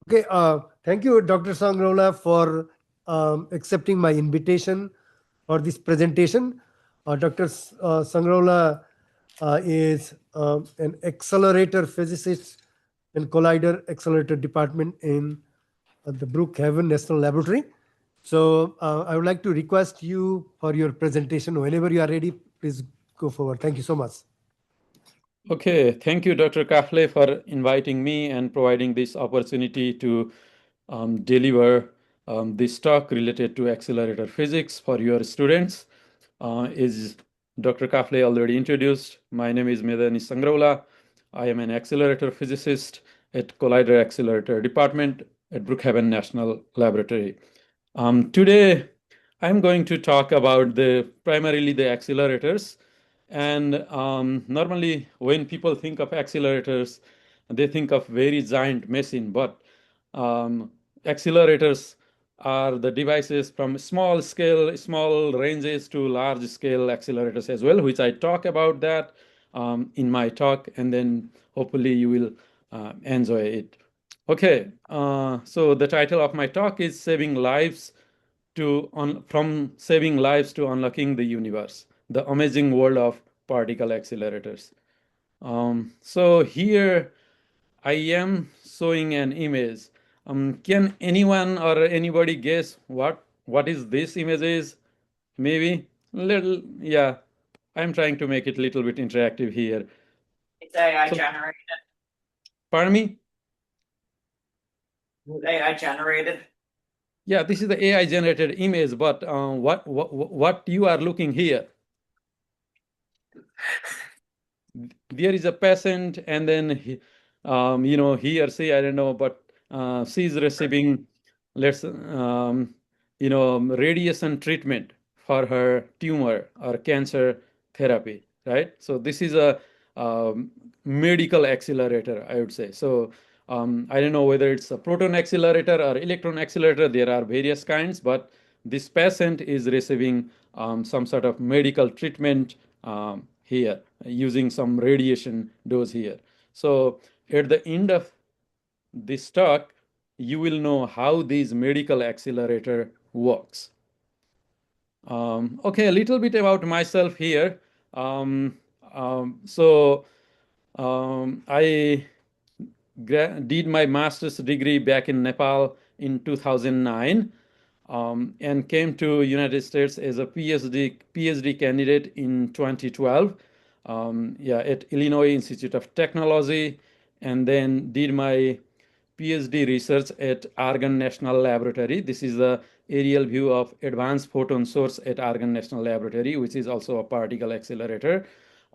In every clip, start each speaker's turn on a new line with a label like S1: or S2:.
S1: Okay, thank you, Dr. Sangroula, for accepting my invitation for this presentation. Dr. Sangroula is an accelerator physicist in Collider Accelerator Department in the Brookhaven National Laboratory. So I would like to request you for your presentation. Whenever you are ready, please go forward. Thank you so much.
S2: Okay, thank you, Dr. Kafle, for inviting me and providing this opportunity to deliver this talk related to accelerator physics for your students. Is Dr. Kafle already introduced? My name is Sangroula. I am an accelerator physicist at Collider Accelerator Department at Brookhaven National Laboratory. Today, I'm going to talk about primarily the accelerators. And normally, when people think of accelerators, they think of very giant machine. But accelerators are the devices from small scale, small ranges to large scale accelerators as well, which I talk about that in my talk, and then hopefully you will enjoy it. Okay, so the title of my talk is Saving Lives from Saving Lives to Unlocking the Universe, the amazing world of particle accelerators. So here I am showing an image. Can anyone or anybody guess what is this image is? Maybe little, yeah. I'm trying to make it a little bit interactive here.
S3: It's AI
S2: So,
S3: generated.
S2: pardon me?
S3: AI generated.
S2: Yeah, this is the AI generated image, but what you are looking here? There is a patient, and then he or she, I don't know, but she's receiving, let's radiation treatment for her tumor or cancer therapy, right? So this is a medical accelerator, I would say. So I don't know whether it's a proton accelerator or electron accelerator. There are various kinds, but this patient is receiving some sort of medical treatment here using some radiation dose here. So at the end of this talk, you will know how this medical accelerator works. Okay, a little bit about myself here. I did my master's degree back in Nepal in 2009, and came to United States as a PhD candidate in 2012. At Illinois Institute of Technology, and then did my PhD research at Argonne National Laboratory. This is the aerial view of advanced photon source at Argonne National Laboratory, which is also a particle accelerator.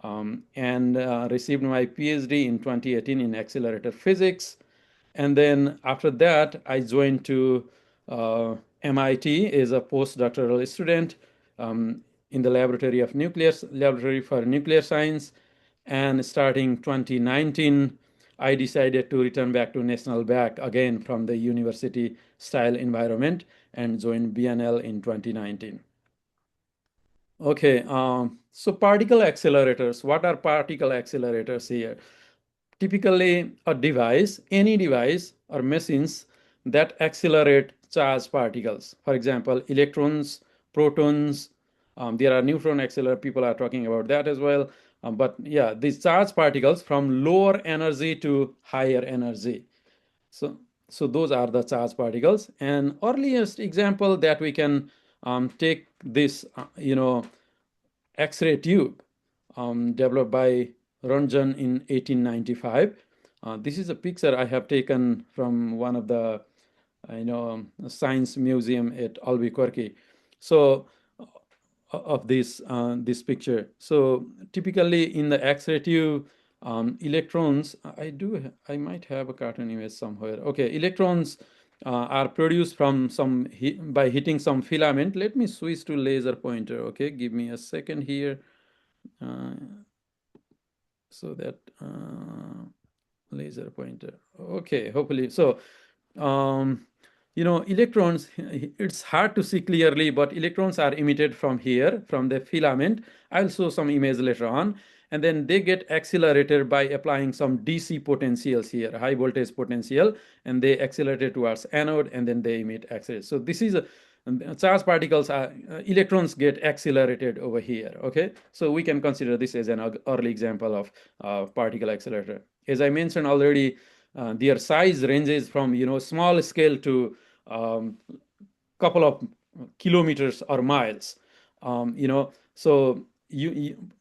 S2: And received my PhD in 2018 in accelerator physics. And then after that, I joined to MIT as a postdoctoral student in the Laboratory for Nuclear Science. And starting 2019, I decided to return back to National Back again from the university style environment and joined BNL in 2019. Okay, so particle accelerators. What are particle accelerators here? Typically, a device, any device or machines that accelerate charged particles. For example, electrons, protons. There are neutron accelerators. People are talking about that as well. But yeah, these charged particles from lower energy to higher energy. So, so those are the charged particles. And earliest example that we can take this, X-ray tube developed by Ranjan in 1895. This is a picture I have taken from one of the, science museum at Albuquerque. So of this picture. So typically in the X-ray tube, electrons. I might have a cartoon image somewhere. Okay, electrons are produced from by hitting some filament. Let me switch to laser pointer. Okay, give me a second here. So that laser pointer. Okay, hopefully. So, electrons, it's hard to see clearly, but electrons are emitted from here, from the filament. I'll show some image later on. and then they get accelerated by applying some DC potentials here, high voltage potential, and they accelerate towards anode, and then they emit X-rays. So this is charged particles are electrons get accelerated over here. Okay, so we can consider this as an early example of particle accelerator. As I mentioned already, their size ranges from small scale to couple of kilometers or miles. So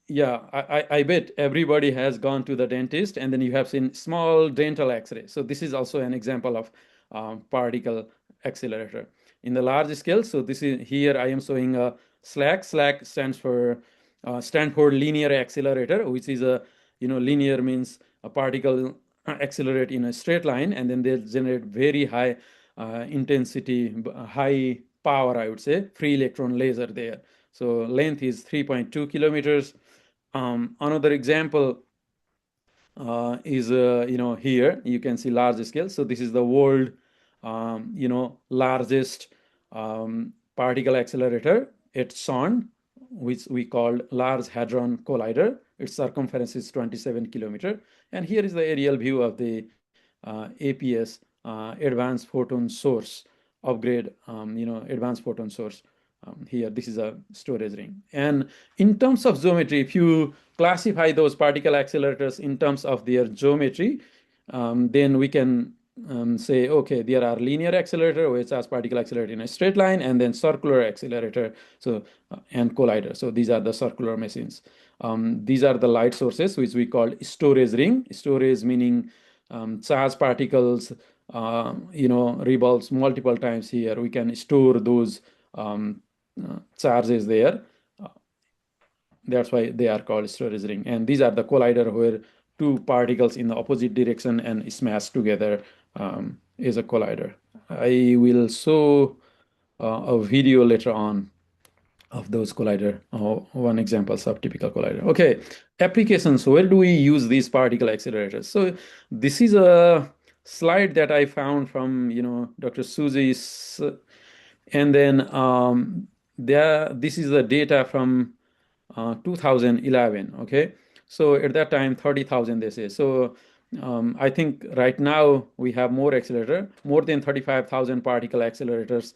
S2: yeah, I bet everybody has gone to the dentist, and then you have seen small dental X-ray. So this is also an example of particle accelerator in the large scale. So this is here I am showing a SLAC. SLAC stands for Stanford Linear Accelerator, which is a linear means a particle accelerate in a straight line, and then they generate very high intensity, high power, I would say, free electron laser there. So length is 3.2 kilometers. Another example is here you can see large scale. So this is the world largest particle accelerator at CERN, which we called Large Hadron Collider. Its circumference is 27 kilometers. And here is the aerial view of the APS, Advanced Photon Source upgrade, Advanced Photon Source. Here, this is a storage ring. And in terms of geometry, if you classify those particle accelerators in terms of their geometry, then we can say, okay, there are linear accelerator, which has particle accelerator in a straight line, and then circular accelerator, so and collider. So these are the circular machines. These are the light sources, which we call storage ring. Storage meaning charged particles, revolves multiple times here. We can store those charges there. That's why they are called storage ring. And these are the collider where two particles in the opposite direction and smash together is a collider. I will show a video later on of those collider, one example of typical collider. Okay, applications. Where do we use these particle accelerators? So this is a slide that I found from Dr. Suji's, and then this is the data from 2011. Okay, so at that time 30,000 they say. So I think right now we have more accelerator, more than 35,000 particle accelerators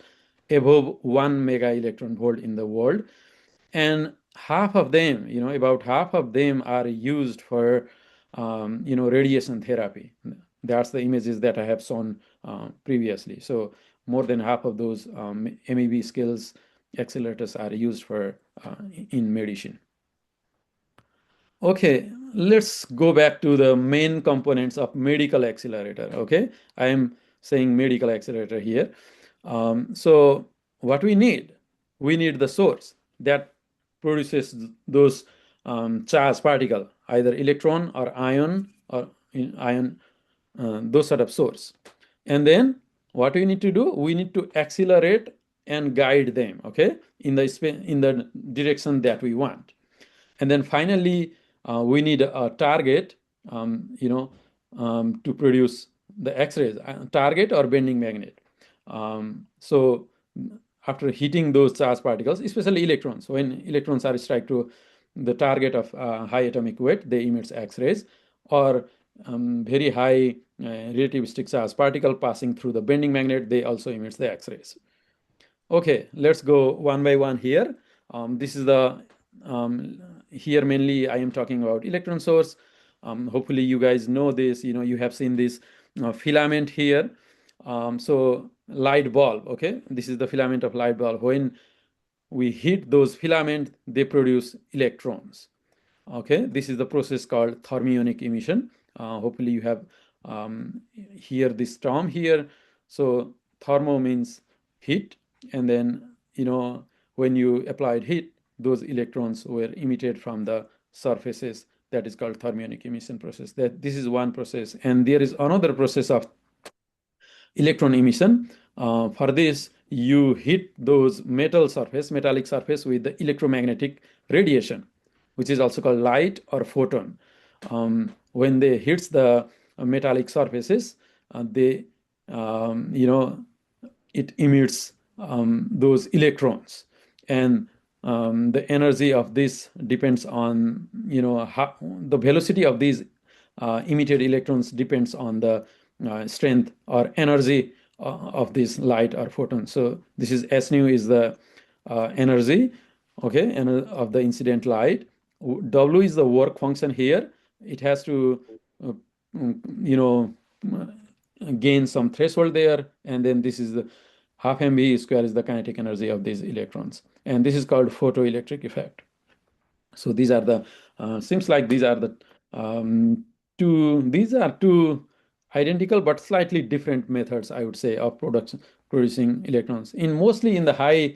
S2: above 1 mega electron volt in the world, and half of them, about half of them are used for radiation therapy. That's the images that I have shown previously. So more than half of those MeV skills accelerators are used for in medicine. Okay, let's go back to the main components of medical accelerator. Okay, I am saying medical accelerator here. So what we need the source that produces those charged particle, either electron or ion those sort of source. And then what we need to do, we need to accelerate and guide them, okay, in the direction that we want. And then finally, we need a target, to produce the X-rays, target or bending magnet. So after hitting those charged particles, especially electrons, when electrons are struck to the target of high atomic weight, they emit X-rays, or very high relativistic charged particle passing through the bending magnet, they also emit the X-rays. Okay, let's go one by one here. This is the, here mainly I am talking about electron source. Hopefully you guys know this, you have seen this filament here. So light bulb, okay, this is the filament of light bulb. When we hit those filament, they produce electrons. Okay, this is the process called thermionic emission. Hopefully you have hear this term here. So thermo means heat, and then when you applied heat, those electrons were emitted from the surfaces. That is called thermionic emission process. This is one process, and there is another process of electron emission. For this, you hit those metallic surface with the electromagnetic radiation, which is also called light or photon. When they hits the metallic surfaces, they it emits those electrons, and the energy of this depends on, how, the velocity of these emitted electrons depends on the strength or energy of this light or photon. So this is S nu is the energy, okay, of the incident light. W is the work function here. It has to, uh, you know, gain some threshold there, and then this is the half mv square is the kinetic energy of these electrons, and this is called photoelectric effect. So these are the seems like these are the these are two identical but slightly different methods, I would say, of producing electrons. In mostly in the higher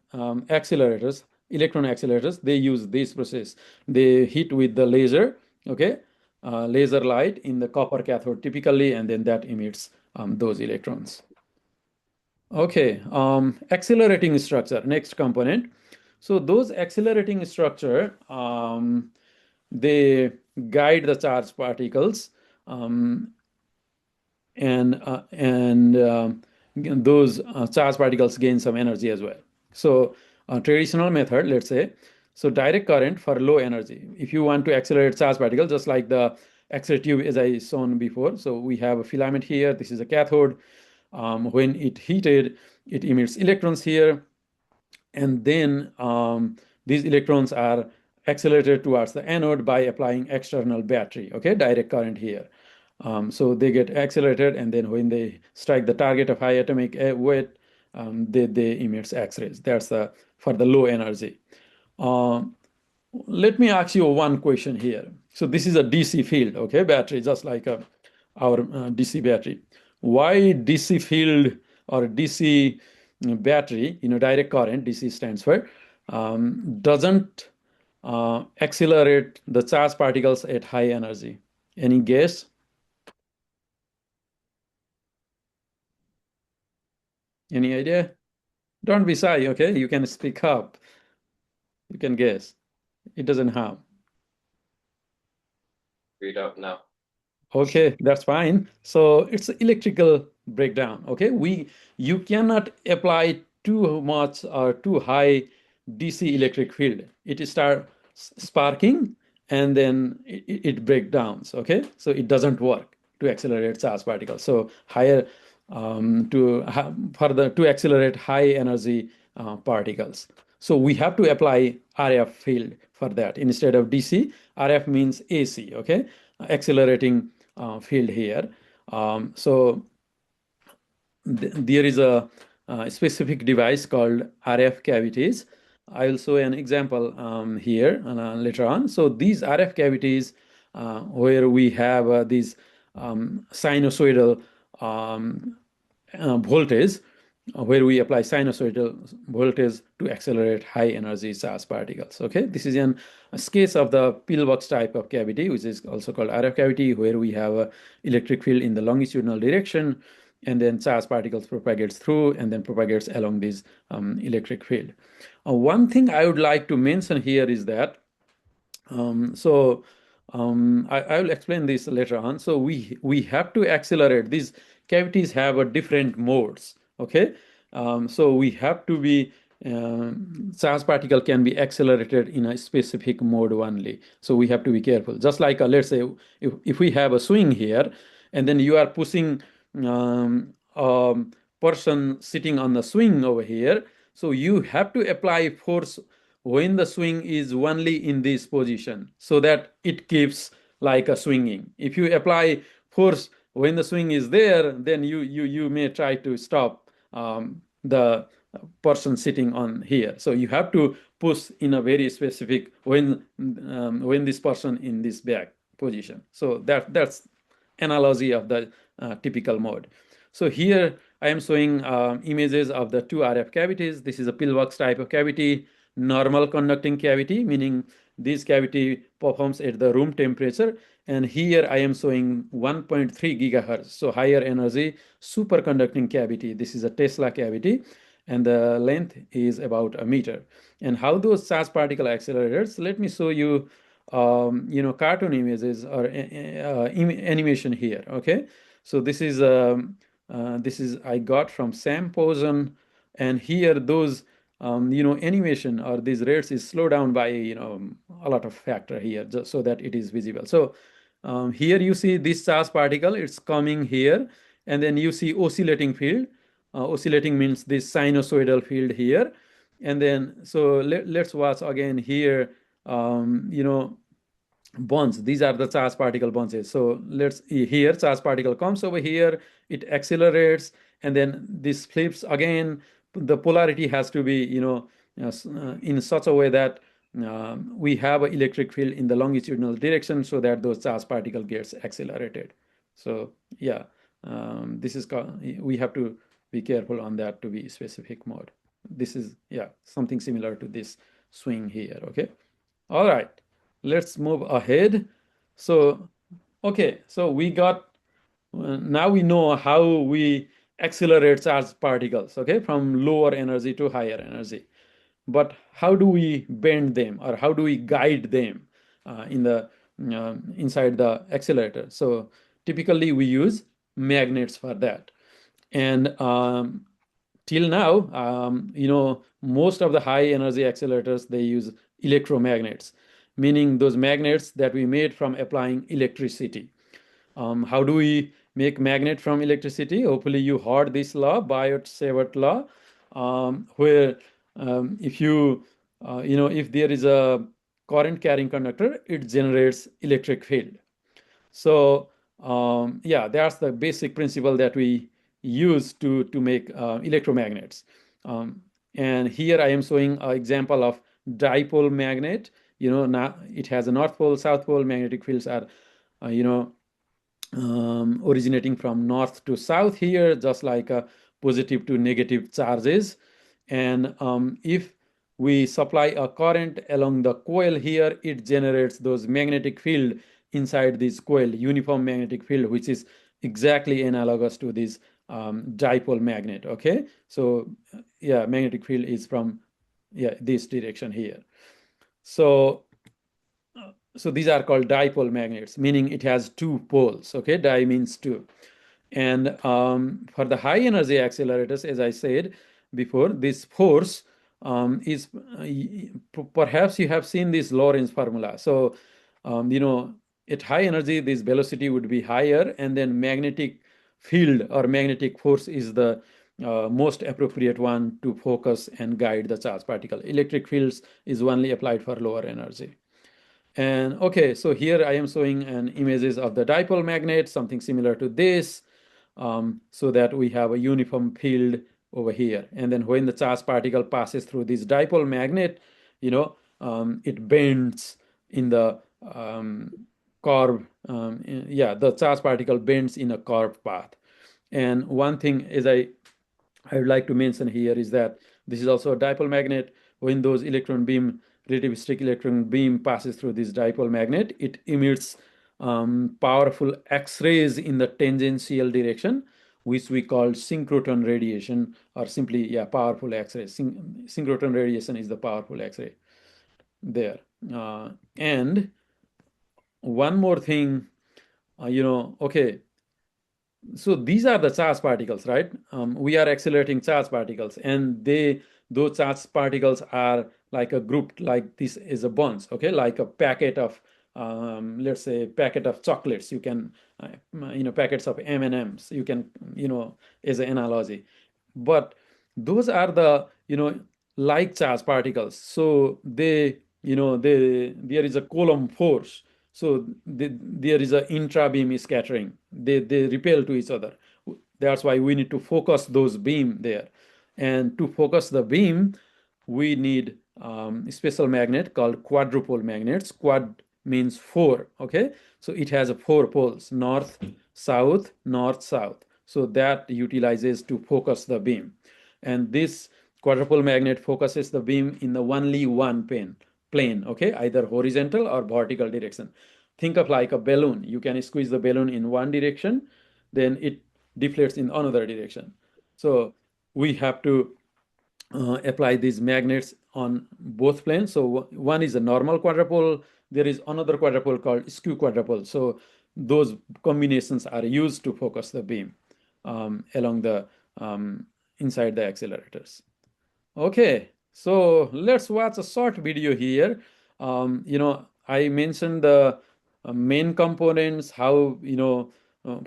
S2: accelerators, electron accelerators, they use this process. They hit with the laser, okay, laser light in the copper cathode typically, and then that emits those electrons. Okay, accelerating structure, next component. So those accelerating structure, they guide the charged particles, and those charged particles gain some energy as well. So traditional method, let's say, so direct current for low energy. If you want to accelerate charged particle, just like the X-ray tube as I shown before. So we have a filament here. This is a cathode. When it heated, it emits electrons here, and then these electrons are accelerated towards the anode by applying external battery, okay, direct current here. So they get accelerated, and then when they strike the target of high atomic weight, they emit X-rays. That's for the low energy. Let me ask you one question here. So this is a DC field, okay, battery, just like our DC battery. Why DC field or DC battery, direct current, DC stands for, doesn't accelerate the charged particles at high energy? Any guess? Any idea? Don't be shy, okay? You can speak up. You can guess. It doesn't harm.
S4: We don't know.
S2: Okay, that's fine. So it's electrical breakdown. Okay, you cannot apply too much or too high DC electric field. It start sparking, and then it breaks down. Okay, so it doesn't work to accelerate charged particles. So higher to accelerate high energy particles. So we have to apply RF field for that instead of DC. RF means AC. Okay, accelerating field here. So there is a specific device called RF cavities. I will show an example here later on. So these RF cavities, where we have these sinusoidal voltage, where we apply sinusoidal voltage to accelerate high energy charged particles. Okay, this is a sketch of the pillbox type of cavity, which is also called RF cavity, where we have a electric field in the longitudinal direction, and then charged particles propagates through and then propagates along this electric field. One thing I would like to mention here is that I will explain this later on. So we have to accelerate. These cavities have a different modes. Okay, so we have to be charged particle can be accelerated in a specific mode only. So we have to be careful. Just like let's say if we have a swing here, and then you are pushing a person sitting on the swing over here, so you have to apply force when the swing is only in this position so that it keeps like a swinging. If you apply force when the swing is there, then you may try to stop the person sitting on here. So you have to push in a very specific when this person in this back position. So that's analogy of the typical mode. So here I am showing images of the two RF cavities. This is a pillbox type of cavity, normal conducting cavity, meaning this cavity performs at the room temperature. And here I am showing 1.3 gigahertz, so higher energy superconducting cavity. This is a Tesla cavity, and the length is about a meter. And how those charged particle accelerators, let me show you cartoon images or animation here. Okay, so this is I got from Sam Posen And here those animation or these rates is slowed down by a lot of factor here, just so that it is visible. So here you see this charge particle, it's coming here, and then you see oscillating field. Oscillating means this sinusoidal field here. And then so let's watch again here, bonds. These are the charge particle bonds. So let's here charge particle comes over here, it accelerates, and then this flips again. The polarity has to be in such a way that we have an electric field in the longitudinal direction, so that those charge particle gets accelerated. So yeah, this is we have to be careful on that to be specific mode. This is something similar to this swing here. Okay, all right, let's move ahead. So okay, so we got now we know how we accelerate charged particles, okay, from lower energy to higher energy. But how do we bend them, or how do we guide them inside the accelerator? So typically we use magnets for that. And till now, most of the high energy accelerators, they use electromagnets, meaning those magnets that we made from applying electricity. How do we make magnet from electricity? Hopefully you heard this law, Biot-Savart law, where if if there is a current carrying conductor, it generates electric field. So that's the basic principle that we use to make electromagnets. And here I am showing an example of dipole magnet. Now it has a north pole, south pole. Magnetic fields are originating from north to south here, just like positive to negative charges. And if we supply a current along the coil here, it generates those magnetic field inside this coil, uniform magnetic field, which is exactly analogous to this dipole magnet. Okay, so magnetic field is from this direction here. So these are called dipole magnets, meaning it has two poles. Okay, di means two. And for the high energy accelerators, as I said before, this force is perhaps you have seen this Lorentz formula. So at high energy, this velocity would be higher, and then magnetic field or magnetic force is the most appropriate one to focus and guide the charged particle. Electric fields is only applied for lower energy. And okay, so here I am showing an images of the dipole magnet, something similar to this, so that we have a uniform field over here. And then when the charged particle passes through this dipole magnet, it bends in the curve. The charged particle bends in a curved path. And one thing I would like to mention here is that this is also a dipole magnet. When those relativistic electron beam passes through this dipole magnet, it emits powerful X-rays in the tangential direction, which we call synchrotron radiation, or simply powerful X-rays. Synchrotron radiation is the powerful X-ray there. And one more thing, okay, so these are the charged particles, right? We are accelerating charged particles, and those charged particles are like a group, like this is a bunch, okay, like a packet of let's say packet of chocolates. You can packets of M&Ms, you can as an analogy. But those are the like charged particles. So there is a Coulomb force. So there is an intra-beam scattering. They repel to each other. That's why we need to focus those beam there. And to focus the beam, we need a special magnet called quadrupole magnets. Quad means four. Okay, so it has 4 poles: north, south, north, south. So that utilizes to focus the beam. And this quadrupole magnet focuses the beam in the only one plane, okay, either horizontal or vertical direction. Think of like a balloon. You can squeeze the balloon in one direction, then it deflates in another direction. So we have to apply these magnets on both planes. So one is a normal quadrupole. There is another quadrupole called skew quadrupole. So those combinations are used to focus the beam along the inside the accelerators. Okay, so let's watch a short video here. I mentioned the main components, how,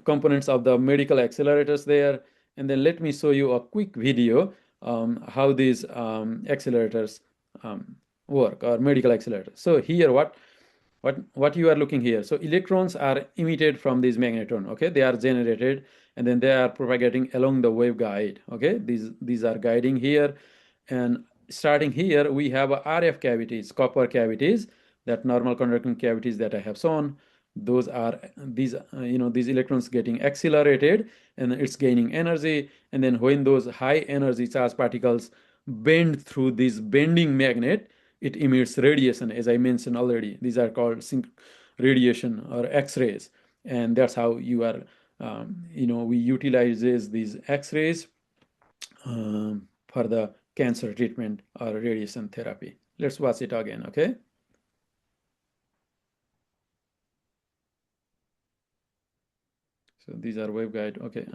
S2: components of the medical accelerators there, and then let me show you a quick video how these accelerators work, or medical accelerators. So here, what you are looking here. So electrons are emitted from this magnetron. Okay, they are generated, and then they are propagating along the waveguide. Okay, these are guiding here, and starting here we have RF cavities, copper cavities, that normal conducting cavities that I have shown. Those are these electrons getting accelerated, and it's gaining energy. And then when those high energy charged particles bend through this bending magnet, it emits radiation. As I mentioned already, these are called radiation or X-rays, and that's how you are we utilizes these X-rays for the cancer treatment or radiation therapy. Let's watch it again. Okay. So these are waveguide. Okay.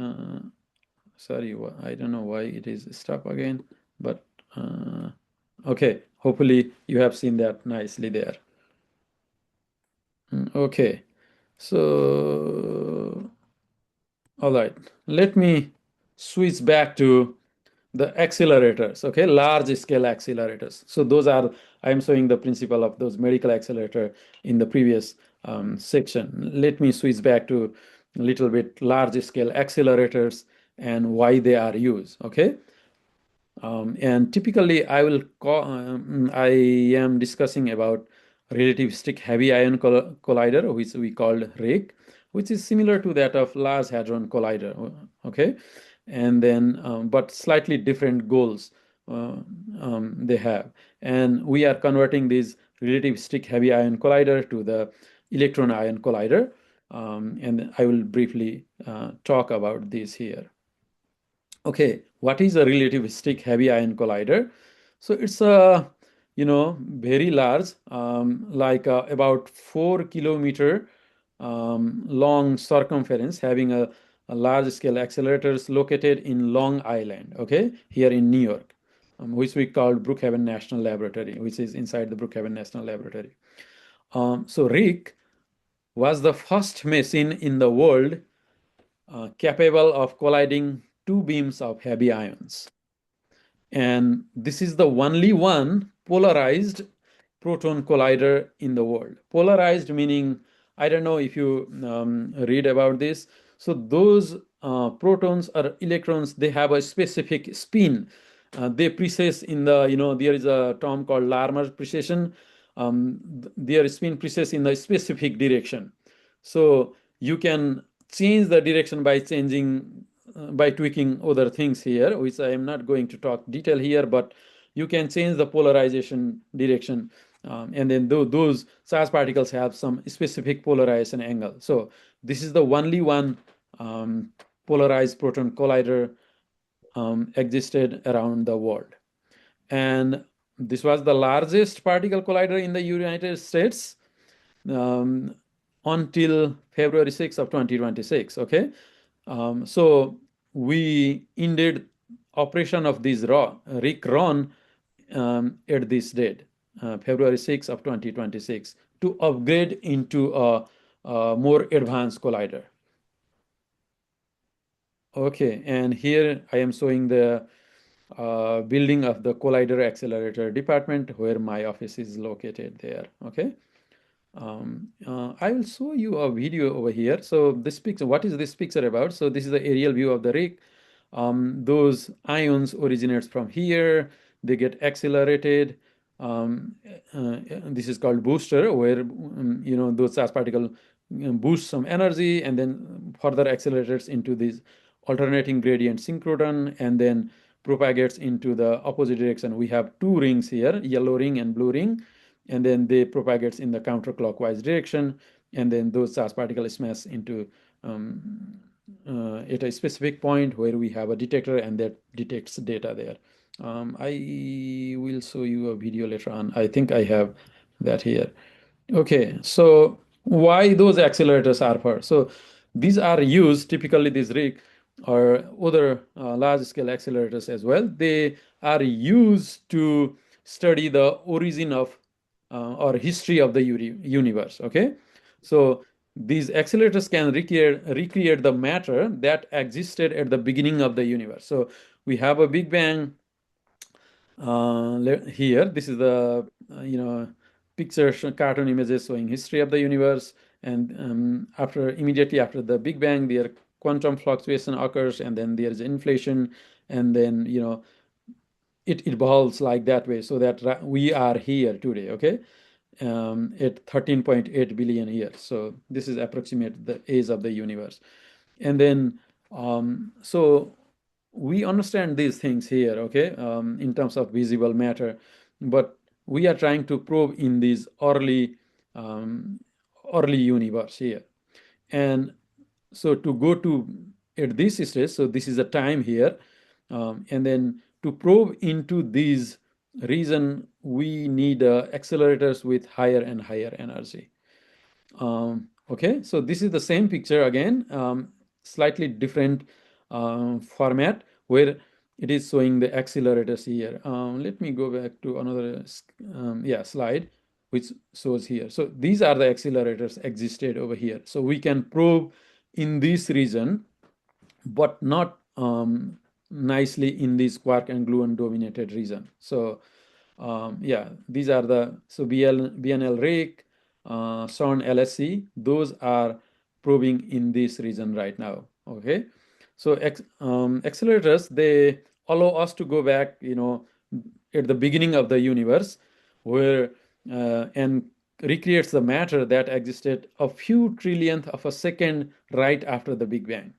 S2: Sorry, I don't know why it is stop again, but okay. Hopefully you have seen that nicely there. Okay. So, all right. Let me switch back to the accelerators. Okay, large scale accelerators. So those are, I'm showing the principle of those medical accelerator in the previous section. Let me switch back to a little bit large scale accelerators and why they are used. Okay. And typically I am discussing about relativistic heavy ion collider, which we called RHIC, which is similar to that of Large Hadron Collider. Okay. And then, but slightly different goals they have. And we are converting this relativistic heavy ion collider to the electron ion collider. And I will briefly talk about this here. Okay, what is a relativistic heavy ion collider? So it's a, very large, like about 4 kilometer long circumference, having a large scale accelerators located in Long Island, okay, here in New York, which we call Brookhaven National Laboratory, which is inside the Brookhaven National Laboratory. So RHIC was the first machine in the world capable of colliding two beams of heavy ions. And this is the only one polarized proton collider in the world. Polarized meaning, I don't know if you read about this. So those protons or electrons, they have a specific spin. They precess in the, there is a term called Larmor precession. Their spin precess in the specific direction. So you can change the direction by changing by tweaking other things here, which I am not going to talk detail here, but you can change the polarization direction. And then those charged particles have some specific polarization angle. So this is the only one polarized proton collider existed around the world. And this was the largest particle collider in the United States until February 6th of 2026. Okay. So we ended operation of this RHIC run at this date, February 6th of 2026, to upgrade into a more advanced collider. Okay, and here I am showing the building of the collider accelerator department where my office is located there. Okay. I will show you a video over here. So this picture, what is this picture about? So this is the aerial view of the RHIC. Those ions originates from here. They get accelerated. This is called booster, where those charged particle boost some energy and then further accelerates into this alternating gradient synchrotron and then propagates into the opposite direction. We have two rings here, yellow ring and blue ring, and then they propagates in the counterclockwise direction, and then those charged particles smash into at a specific point where we have a detector and that detects data there. I will show you a video later on. I think I have that here. Okay, so why those accelerators are for? So these are used typically, this RHIC, or other large-scale accelerators as well, they are used to study the origin of or history of the universe. Okay, so these accelerators can recreate the matter that existed at the beginning of the universe. So we have a Big Bang here. This is the picture cartoon images showing history of the universe, and immediately after the Big Bang, there quantum fluctuation occurs, and then there's inflation, and then it evolves like that way, so that we are here today. Okay, at 13.8 billion years. So this is approximate the age of the universe, and then so we understand these things here, okay, in terms of visible matter, but we are trying to probe in these early universe here. And so to go to at this stage, so this is a time here, and then to probe into these region, we need accelerators with higher and higher energy. Okay, so this is the same picture again, slightly different format, where it is showing the accelerators here. Let me go back to another slide, which shows here. So these are the accelerators existed over here. So we can probe in this region, but not nicely in this quark and gluon dominated region. So these are the BNL RAKE, CERN LSC, those are probing in this region right now. Okay, so accelerators, they allow us to go back, at the beginning of the universe, where and recreates the matter that existed a few trillionth of a second right after the Big Bang.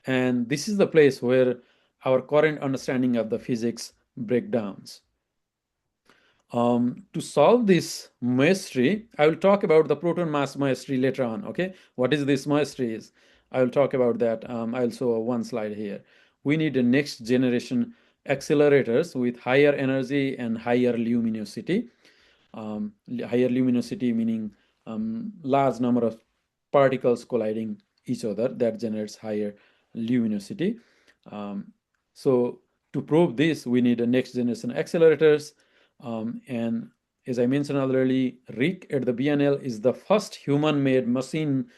S2: And this is the place where our current understanding of the physics breakdowns. To solve this mystery, I will talk about the proton mass mystery later on. Okay, what is this mystery is? I will talk about that. I'll show one slide here. We need a next generation accelerators with higher energy and higher luminosity. Higher luminosity meaning large number of particles colliding each other, that generates higher luminosity. So to prove this, we need a next generation accelerators. And as I mentioned already, RIC at the BNL is the first human-made machine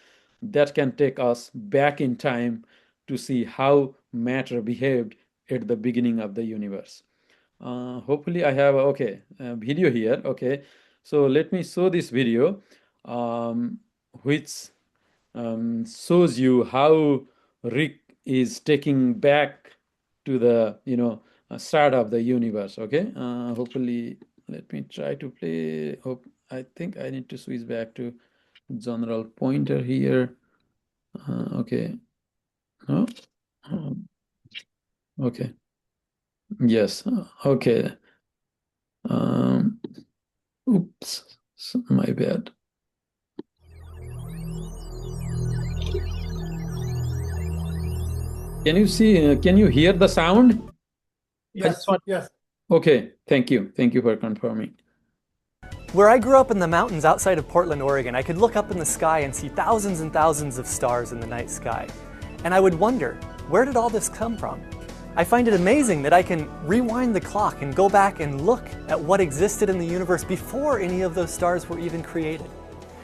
S2: that can take us back in time to see how matter behaved at the beginning of the universe. Hopefully I have a video here. Okay, so let me show this video, which shows you how Rick is taking back to the start of the universe. Okay, hopefully let me try to play. I think I need to switch back to general pointer here. Okay, no, okay, yes, okay. Oops, my bad. Can you see? Can you hear the sound?
S1: Yes. Yes.
S2: Okay, thank you. Thank you for confirming.
S4: Where I grew up in the mountains outside of Portland, Oregon, I could look up in the sky and see thousands and thousands of stars in the night sky. And I would wonder, where did all this come from? I find it amazing that I can rewind the clock and go back and look at what existed in the universe before any of those stars were even created.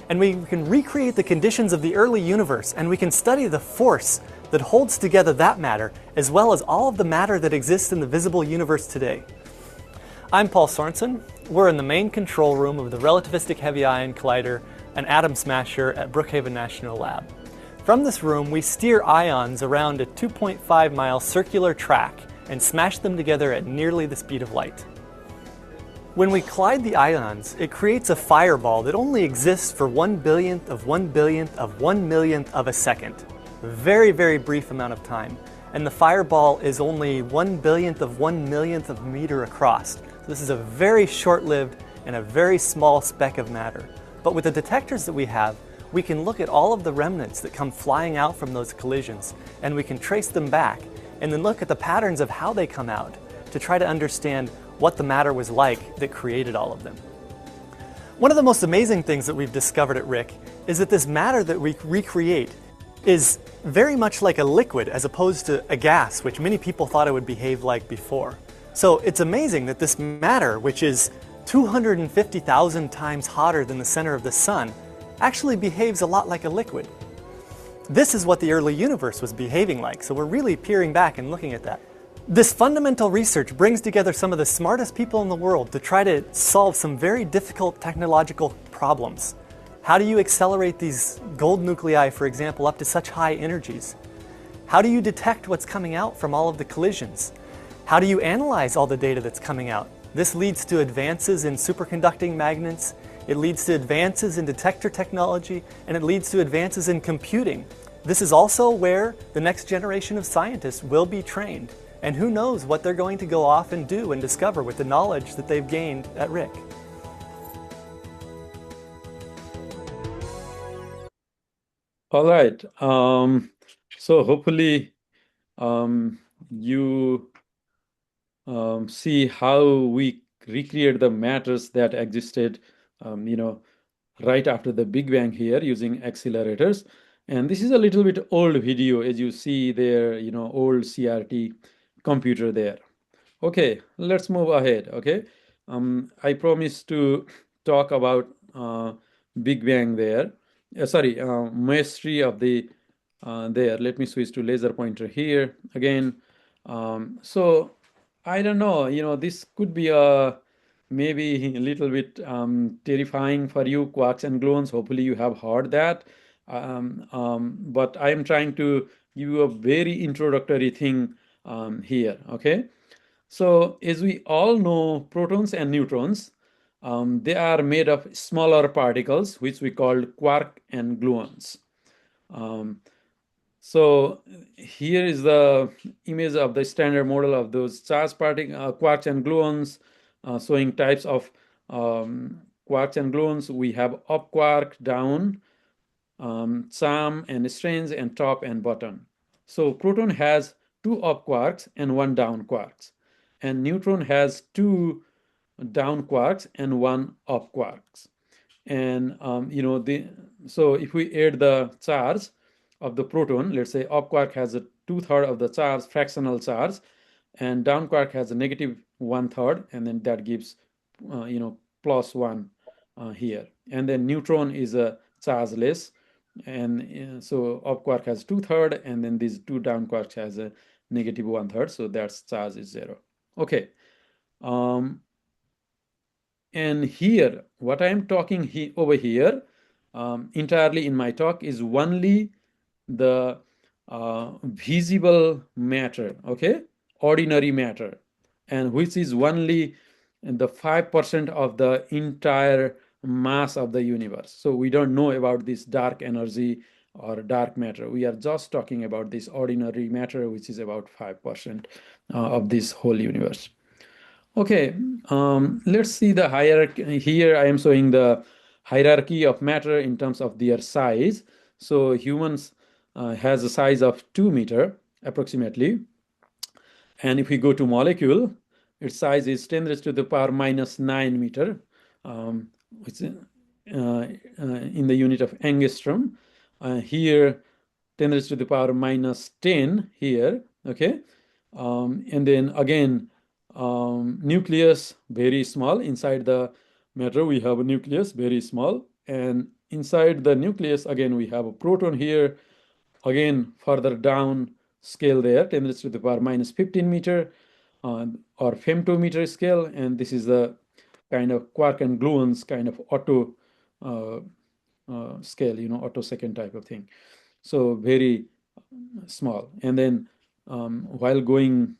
S4: And we can recreate the conditions of the early universe, and we can study the force that holds together that matter, as well as all of the matter that exists in the visible universe today. I'm Paul Sorensen. We're in the main control room of the Relativistic Heavy Ion Collider, an atom smasher at Brookhaven National Lab. From this room, we steer ions around a 2.5-mile circular track and smash them together at nearly the speed of light. When we collide the ions, it creates a fireball that only exists for 1/billionth of 1/billionth of 1/millionth of a second. A very, very brief amount of time. And the fireball is only 1/billionth of 1/millionth of a meter across. So this is a very short-lived and a very small speck of matter. But with the detectors that we have, we can look at all of the remnants that come flying out from those collisions, and we can trace them back, and then look at the patterns of how they come out to try to understand what the matter was like that created all of them. One of the most amazing things that we've discovered at RIC is that this matter that we recreate is very much like a liquid as opposed to a gas, which many people thought it would behave like before. So it's amazing that this matter, which is 250,000 times hotter than the center of the sun, actually behaves a lot like a liquid. This is what the early universe was behaving like, so we're really peering back and looking at that. This fundamental research brings together some of the smartest people in the world to try to solve some very difficult technological problems. How do you accelerate these gold nuclei, for example, up to such high energies? How do you detect what's coming out from all of the collisions? How do you analyze all the data that's coming out? This leads to advances in superconducting magnets, it leads to advances in detector technology, and it leads to advances in computing. This is also where the next generation of scientists will be trained. And who knows what they're going to go off and do and discover with the knowledge that they've gained at RIC.
S2: All right. So hopefully you see how we recreate the matters that existed, right after the Big Bang here using accelerators. And this is a little bit old video, as you see there, old CRT computer there. Okay, let's move ahead. Okay, I promised to talk about Big Bang there. Mastery of the there. Let me switch to laser pointer here again. So I don't know. This could be maybe a little bit terrifying for you, quarks and gluons. Hopefully, you have heard that. But I am trying to give you a very introductory thing here. Okay. So as we all know, protons and neutrons, they are made of smaller particles, which we call quark and gluons. So here is the image of the standard model of those charged quarks and gluons, showing types of quarks and gluons. We have up quark, down, charm and strange, and top and bottom. So proton has 2 up quarks and 1 down quarks, and neutron has 2 down quarks and 1 up quarks. And so if we add the charge of the proton, let's say up quark has a 2/3 of the charge, fractional charge, and down quark has a negative 1/3, and then that gives +1 here. And then neutron is a chargeless, and so up quark has 2/3, and then these 2 down quarks has a negative 1/3, so that's charge is 0. Okay. And here, what I am talking over here, entirely in my talk, is only the visible matter, okay, ordinary matter, and which is only the 5% of the entire mass of the universe. So we don't know about this dark energy or dark matter. We are just talking about this ordinary matter, which is about 5% of this whole universe. Okay, let's see the hierarchy. Here I am showing the hierarchy of matter in terms of their size. So humans has a size of 2 meter approximately. And if we go to molecule, its size is 10 raised to the power minus 9 meter, which is in the unit of angstrom. Here, 10 raised to the power minus 10 here, okay? And then again, nucleus, very small. Inside the matter, we have a nucleus, very small. And inside the nucleus, again, we have a proton here. Again, further down scale there, 10 raised to the power minus 15 meter, or femtometer scale. And this is the kind of quark and gluons kind of auto scale, auto-second type of thing. So very small. And then while going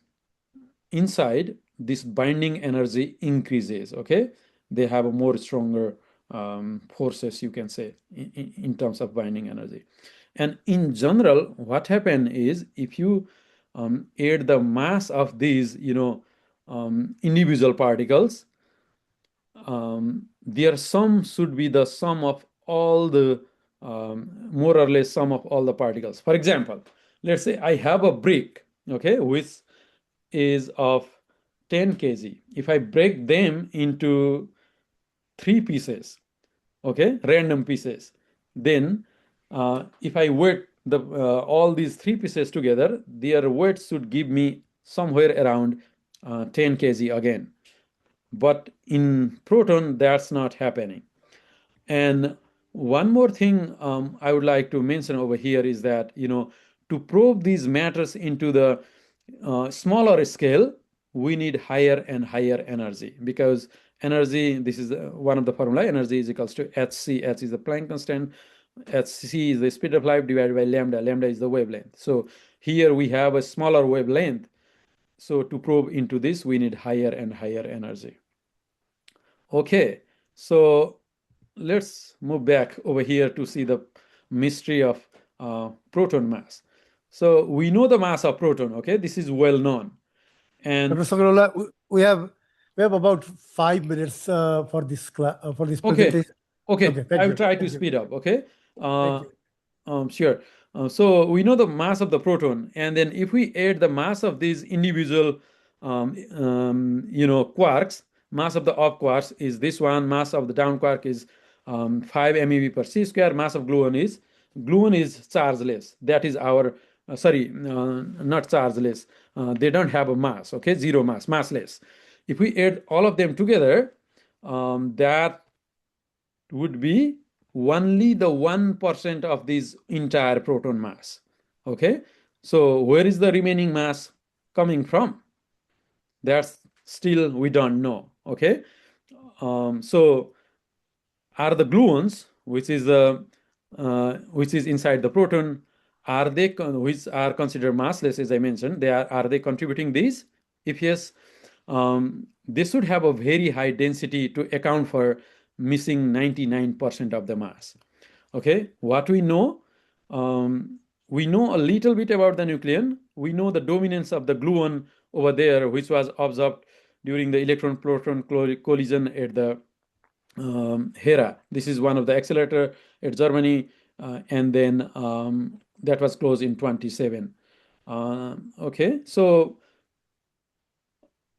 S2: inside, this binding energy increases, okay? They have a more stronger forces, you can say, in terms of binding energy. And in general, what happens is if you add the mass of these, individual particles, their sum should be the sum of all the, more or less sum of all the particles. For example, let's say I have a brick, okay, which is of 10 kg. If I break them into 3 pieces, okay, random pieces, then if I weight all these three pieces together, their weight should give me somewhere around 10 kg again. But in proton, that's not happening. And one more thing I would like to mention over here is that, to probe these matters into the smaller scale, we need higher and higher energy, because energy, this is one of the formula, energy is equals to hc. H is the Planck constant, hc is the speed of light divided by lambda. Lambda is the wavelength. So here we have a smaller wavelength. So to probe into this, we need higher and higher energy. Okay, so let's move back over here to see the mystery of proton mass. So we know the mass of proton, okay? This is well known. And
S1: Dr. Sangroula, we have about 5 minutes for this presentation.
S2: Okay,
S1: thank
S2: I will
S1: you.
S2: try to speed up, okay?
S1: Thank you.
S2: Sure. So we know the mass of the proton, and then if we add the mass of these individual, quarks, mass of the up quarks is this one, mass of the down quark is 5 MeV per c square, mass of gluon is chargeless. That is our, not chargeless. They don't have a mass, okay? Zero mass, massless. If we add all of them together, that would be only the 1% of this entire proton mass. Okay, so where is the remaining mass coming from? That's still we don't know. Okay, so are the gluons, which is inside the proton, are they which are considered massless, as I mentioned, are they contributing these? If yes, they should have a very high density to account for missing 99% of the mass. Okay, what we know? We know a little bit about the nucleon. We know the dominance of the gluon over there, which was observed during the electron-proton collision at the Hera. This is one of the accelerator at Germany, and then that was closed in 27. Okay, so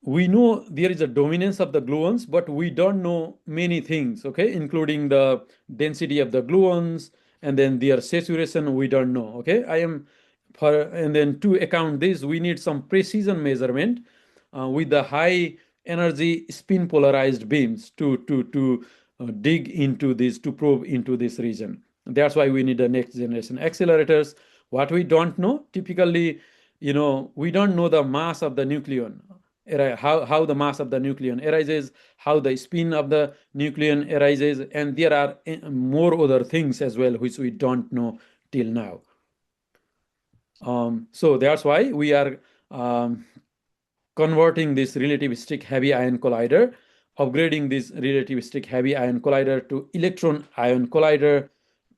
S2: we know there is a dominance of the gluons, but we don't know many things, okay, including the density of the gluons, and then their saturation we don't know, okay. And then to account this, we need some precision measurement with the high energy spin polarized beams to dig into this, to probe into this region. That's why we need the next generation accelerators. What we don't know, typically, we don't know the mass of the nucleon, how the mass of the nucleon arises, how the spin of the nucleon arises, and there are more other things as well which we don't know till now. So that's why we are converting this relativistic heavy ion collider, upgrading this relativistic heavy ion collider to electron ion collider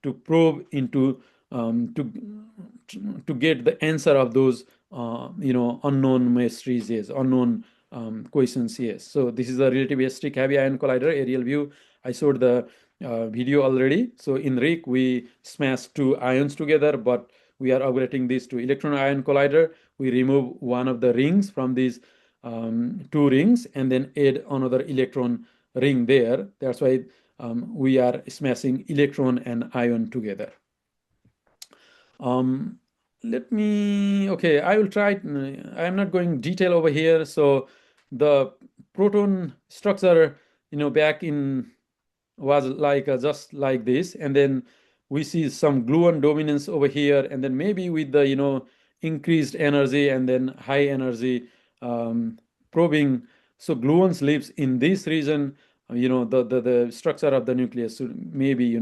S2: to probe into to get the answer of those unknown mysteries, yes, unknown questions, yes. So this is a relativistic heavy ion collider aerial view. I showed the video already. So in RIC we smashed two ions together, but we are upgrading this to electron ion collider. We remove one of the rings from these two rings and then add another electron ring there. That's why we are smashing electron and ion together. I will try. I'm not going detail over here. So the proton structure, back in was like just like this, and then we see some gluon dominance over here, and then maybe with the increased energy and then high energy probing. So gluons lives in this region. The structure of the nucleus should maybe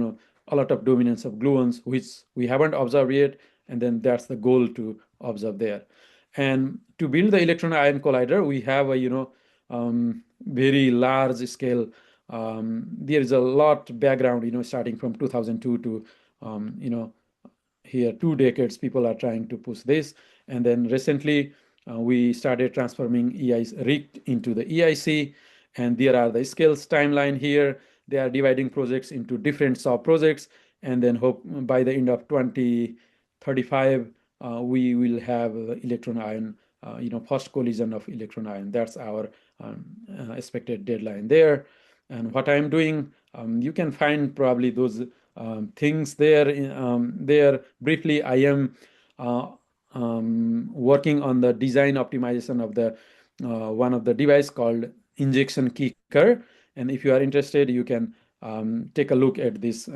S2: a lot of dominance of gluons, which we haven't observed yet, and then that's the goal to observe there. And to build the electron ion collider, we have a very large scale. There is a lot background, starting from 2002 to here 2 decades. People are trying to push this, and then recently we started transforming RIC into the EIC, and there are the scales timeline here. They are dividing projects into different sub projects, and then hope by the end of 2035 we will have electron ion, first collision of electron ion. That's our expected deadline there. And what I'm doing, you can find probably those things there. There briefly, I am working on the design optimization of the one of the device called injection kicker. And if you are interested, you can take a look at this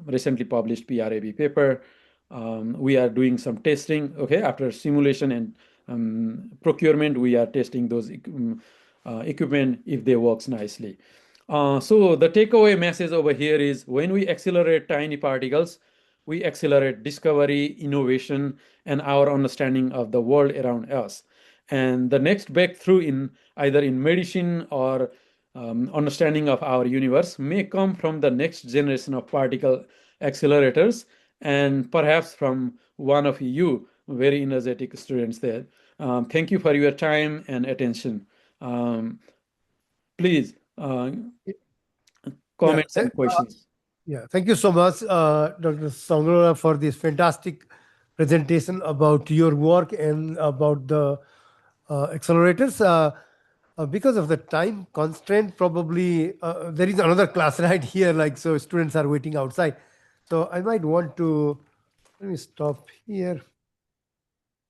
S2: recently published PRAB paper. We are doing some testing. Okay, after simulation and procurement, we are testing those equipment if they works nicely. So the takeaway message over here is when we accelerate tiny particles, we accelerate discovery, innovation, and our understanding of the world around us. And the next breakthrough in either in medicine or understanding of our universe may come from the next generation of particle accelerators, and perhaps from one of you very energetic students there. Thank you for your time and attention. Please comments and questions.
S1: Yeah, thank you so much, Dr. Sangroula, for this fantastic presentation about your work and about the accelerators. Because of the time constraint, probably there is another class right here, like so students are waiting outside. So I might want to, let me stop here.